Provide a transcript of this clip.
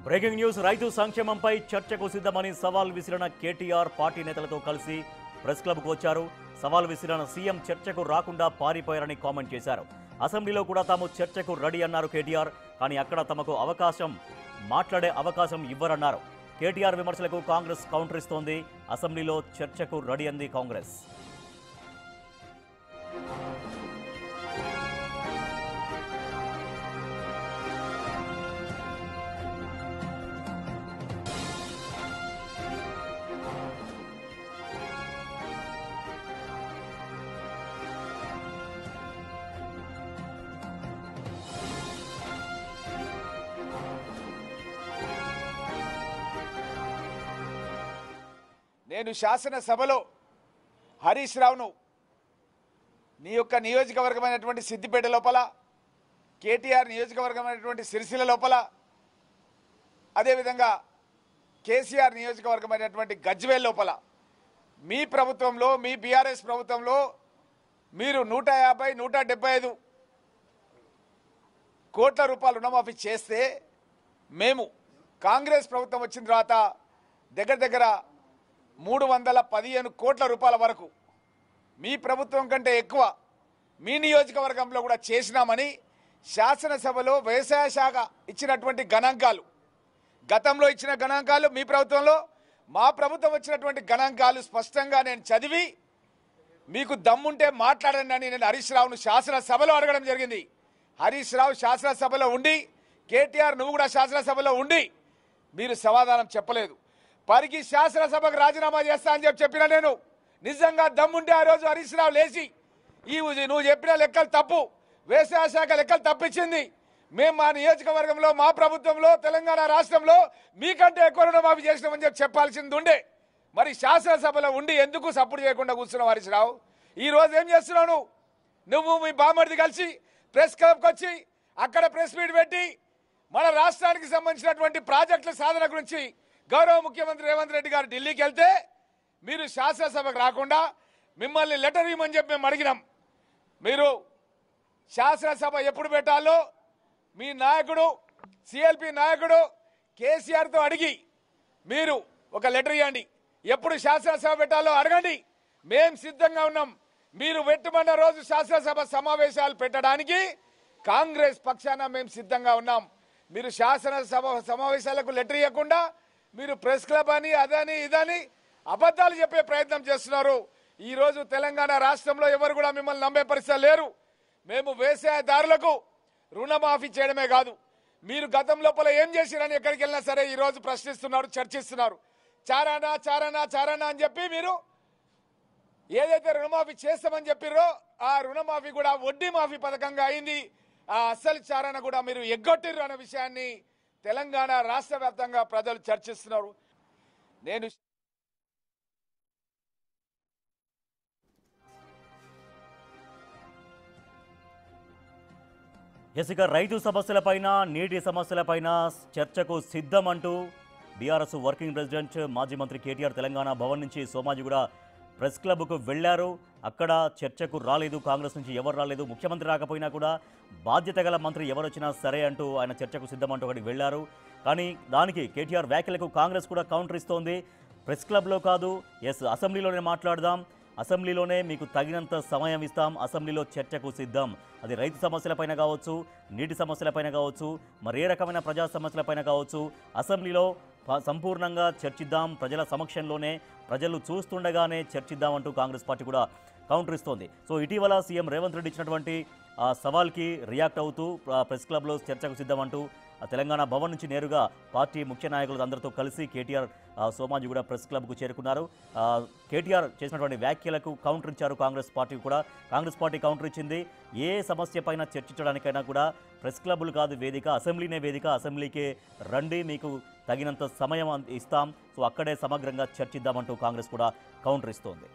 Breaking news రైతు సంక్షేమంపై చర్చకు సిద్ధమని సవాల్ విసిరిన కేటీఆర్ పార్టీ నేతలతో కలిసి ప్రెస్ క్లబ్కు వచ్చారు. సవాల్ విసిరిన సీఎం చర్చకు రాకుండా పారిపోయారని కామెంట్ చేశారు. అసెంబ్లీలో కూడా తాము చర్చకు రెడీ అన్నారు కేటీఆర్. కానీ అక్కడ తమకు మాట్లాడే అవకాశం ఇవ్వరన్నారు. కేటీఆర్ విమర్శలకు కాంగ్రెస్ కౌంటర్ ఇస్తోంది. అసెంబ్లీలో చర్చకు రెడీ అంది కాంగ్రెస్. నేను శాసనసభలో హరీష్ రావును నీ యొక్క నియోజకవర్గమైనటువంటి సిద్దిపేట లోపల, కేటీఆర్ నియోజకవర్గమైనటువంటి సిరిసిల్ల లోపల, అదేవిధంగా కేసీఆర్ నియోజకవర్గమైనటువంటి గజ్వేల్ లోపల మీ ప్రభుత్వంలో, మీ బీఆర్ఎస్ ప్రభుత్వంలో మీరు 150, 175 కోట్ల రూపాయలు రుణమాఫీ చేస్తే, మేము కాంగ్రెస్ ప్రభుత్వం వచ్చిన తర్వాత దగ్గర 315 కోట్ల రూపాయల వరకు మీ ప్రభుత్వం కంటే ఎక్కువ మీ నియోజకవర్గంలో కూడా చేసినామని శాసనసభలో వ్యవసాయ శాఖ ఇచ్చినటువంటి గణాంకాలు, గతంలో ఇచ్చిన గణాంకాలు, మీ ప్రభుత్వంలో మా ప్రభుత్వం వచ్చినటువంటి గణాంకాలు స్పష్టంగా నేను చదివి మీకు దమ్ముంటే మాట్లాడండి అని నేను హరీష్ రావును శాసనసభలో అడగడం జరిగింది. హరీష్ రావు శాసనసభలో ఉండి, కేటీఆర్ నువ్వు కూడా శాసనసభలో ఉండి మీరు సమాధానం చెప్పలేదు. పరికి శాసనసభకు రాజీనామా చేస్తా అని చెప్పిన నేను నిజంగా దమ్ముంటే ఆ రోజు హరీష్ రావు లేచి నువ్వు చెప్పిన లెక్కలు తప్పు, వ్యవసాయ శాఖ లెక్కలు తప్పించింది, మేము మా నియోజకవర్గంలో, మా ప్రభుత్వంలో, తెలంగాణ రాష్ట్రంలో మీకంటే ఎక్కువ రుణమాఫీ చేసినామని చెప్పాల్సింది ఉండే. మరి శాసనసభలో ఉండి ఎందుకు సపోర్ట్ చేయకుండా కూర్చున్నావు హరీష్ రావు? ఈ రోజు ఏం చేస్తున్నావు? నువ్వు మీ బామ్మర్ది కలిసి ప్రెస్ క్లబ్కి వచ్చి అక్కడ ప్రెస్ మీట్ పెట్టి మన రాష్ట్రానికి సంబంధించినటువంటి ప్రాజెక్టుల సాధన గురించి గౌరవ ముఖ్యమంత్రి రేవంత్ రెడ్డి గారు ఢిల్లీకి వెళ్తే మీరు శాసనసభకు రాకుండా మిమ్మల్ని లెటర్ ఇవ్వమని చెప్పి మేము అడిగినాం. మీరు శాసనసభ ఎప్పుడు పెట్టాలో మీ నాయకుడు, సిఎల్పి నాయకుడు కేసీఆర్తో అడిగి మీరు ఒక లెటర్ ఇవ్వండి. ఎప్పుడు శాసనసభ పెట్టాలో అడగండి, మేం సిద్ధంగా ఉన్నాం. మీరు పెట్టమన్న రోజు శాసనసభ సమావేశాలు పెట్టడానికి కాంగ్రెస్ పక్షాన మేము సిద్ధంగా ఉన్నాం. మీరు శాసనసభ సమావేశాలకు లెటర్ ఇవ్వకుండా మీరు ప్రెస్ క్లబ్ అని, అదని, ఇదని అబద్ధాలు చెప్పే ప్రయత్నం చేస్తున్నారు. ఈరోజు తెలంగాణ రాష్ట్రంలో ఎవరు కూడా మిమ్మల్ని నమ్మే పరిస్థితి లేరు. మేము వ్యవసాయదారులకు రుణమాఫీ చేయడమే కాదు, మీరు గతం లోపల ఏం చేసిరని ఎక్కడికి వెళ్ళినా సరే ఈరోజు ప్రశ్నిస్తున్నారు, చర్చిస్తున్నారు. చారానా చారానా చారానా అని చెప్పి మీరు ఏదైతే రుణమాఫీ చేస్తామని చెప్పిర్రో ఆ రుణమాఫీ కూడా వడ్డీ మాఫీ పథకంగా అయింది. ఆ అసలు చారణ కూడా మీరు ఎగ్గొట్టిర్రు అనే విషయాన్ని తెలంగాణ రాష్ట్ర వ్యాప్తంగా ప్రజలు చర్చిస్తున్నారు. నేను ఇక రైతు సమస్యలపైన, నీటి సమస్యలపైన చర్చకు సిద్ధమంటూ బీఆర్ఎస్ వర్కింగ్ ప్రెసిడెంట్ మాజీ మంత్రి కేటీఆర్ తెలంగాణ భవన్ నుంచి సోమాజిగూడ ప్రెస్ క్లబ్కు వెళ్లారు. అక్కడ చర్చకు రాలేదు, కాంగ్రెస్ నుంచి ఎవరు రాలేదు. ముఖ్యమంత్రి రాకపోయినా కూడా బాధ్యత గల మంత్రి ఎవరు వచ్చినా సరే అంటూ ఆయన చర్చకు సిద్ధమంటూ అక్కడికి వెళ్లారు. కానీ దానికి కేటీఆర్ వ్యాఖ్యలకు కాంగ్రెస్ కూడా కౌంటర్ ఇస్తోంది. ప్రెస్ క్లబ్లో కాదు, అసెంబ్లీలోనే మాట్లాడదాం, అసెంబ్లీలోనే మీకు తగినంత సమయం ఇస్తాం, అసెంబ్లీలో చర్చకు సిద్ధం. అది రైతు సమస్యలపైన కావచ్చు, నీటి సమస్యలపైన కావచ్చు, మరే రకమైన ప్రజా సమస్యలపైన కావచ్చు, అసెంబ్లీలో సంపూర్ణంగా చర్చిద్దాం, ప్రజల సమక్షంలోనే, ప్రజలు చూస్తుండగానే చర్చిద్దామంటూ కాంగ్రెస్ పార్టీ కూడా కౌంటర్ ఇస్తోంది. సో ఇటీవల సీఎం రేవంత్ రెడ్డి ఇచ్చినటువంటి సవాల్కి రియాక్ట్ అవుతూ ప్రెస్ క్లబ్లో చర్చకు సిద్ధమంటూ తెలంగాణ భవన్ నుంచి నేరుగా పార్టీ ముఖ్య నాయకులు అందరితో కలిసి కేటీఆర్ సోమాజిగూడ ప్రెస్ క్లబ్కు చేరుకున్నారు. కేటీఆర్ చేసినటువంటి వ్యాఖ్యలకు కౌంటర్ ఇచ్చారు కాంగ్రెస్ పార్టీ కూడా. కాంగ్రెస్ పార్టీ కౌంటర్ ఇచ్చింది. ఏ సమస్య పైన చర్చించడానికైనా కూడా ప్రెస్ క్లబ్లు కాదు వేదిక, అసెంబ్లీనే వేదిక, అసెంబ్లీకే రండి, మీకు తగినంత సమయం ఇస్తాం, సో అక్కడే సమగ్రంగా చర్చిద్దామంటూ కాంగ్రెస్ కూడా కౌంటర్ ఇస్తోంది.